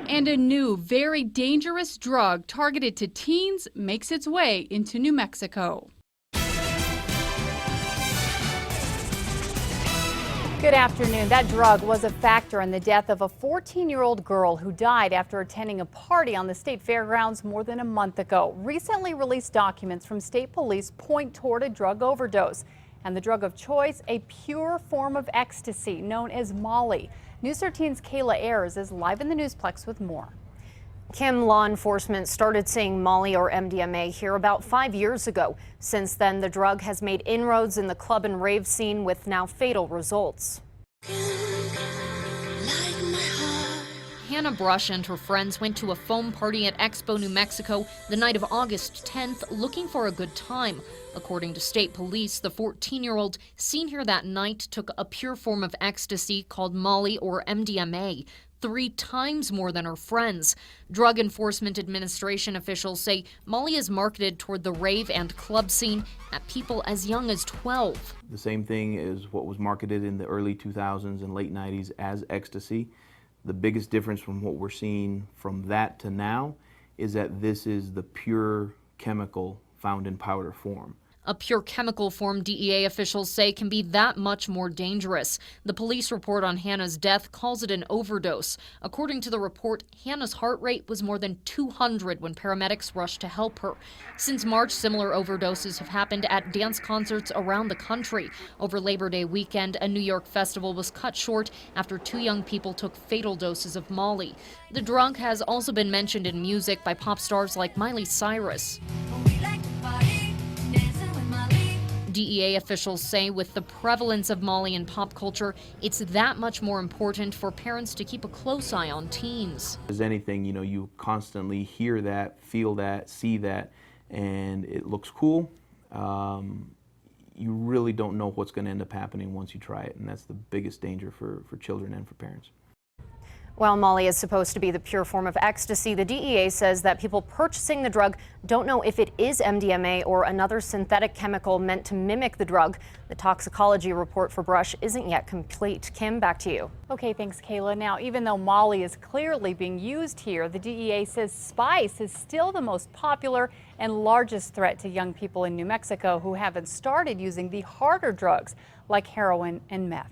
And a new, very dangerous drug targeted to teens makes its way into New Mexico. Good afternoon. That drug was a factor in the death of a 14-year-old girl who died after attending a party on the state fairgrounds more than a month ago. Recently released documents from state police point toward a drug overdose. And the drug of choice, a pure form of ecstasy known as Molly. News 13's Kayla Ayers is live in the Newsplex with more. Kim, law enforcement started seeing Molly or MDMA here about 5 years ago. Since then, the drug has made inroads in the club and rave scene with now fatal results. Hannah Brush and her friends went to a foam party at Expo, New Mexico the night of August 10th looking for a good time. According to state police, the 14-year-old seen here that night took a pure form of ecstasy called Molly or MDMA. 3 times more than her friends. Drug Enforcement Administration officials say Molly is marketed toward the rave and club scene at people as young as 12. The same thing is what was marketed in the early 2000s and late 90s as ecstasy. The biggest difference from what we're seeing from that to now is that this is the pure chemical found in powder form. A pure chemical form, DEA officials say, can be that much more dangerous. The police report on Hannah's death calls it an overdose. According to the report, Hannah's heart rate was more than 200 when paramedics rushed to help her. Since March, similar overdoses have happened at dance concerts around the country. Over Labor Day weekend, a New York festival was cut short after 2 young people took fatal doses of Molly. The drug has also been mentioned in music by pop stars like Miley Cyrus. DEA officials say with the prevalence of Molly in pop culture, it's that much more important for parents to keep a close eye on teens. As anything, you constantly hear that, feel that, see that, and it looks cool. You really don't know what's going to end up happening once you try it, and that's the biggest danger for children and for parents. While Molly is supposed to be the pure form of ecstasy, the DEA says that people purchasing the drug don't know if it is MDMA or another synthetic chemical meant to mimic the drug. The toxicology report for Brush isn't yet complete. Kim, back to you. Okay, thanks, Kayla. Now, even though Molly is clearly being used here, the DEA says spice is still the most popular and largest threat to young people in New Mexico who haven't started using the harder drugs like heroin and meth.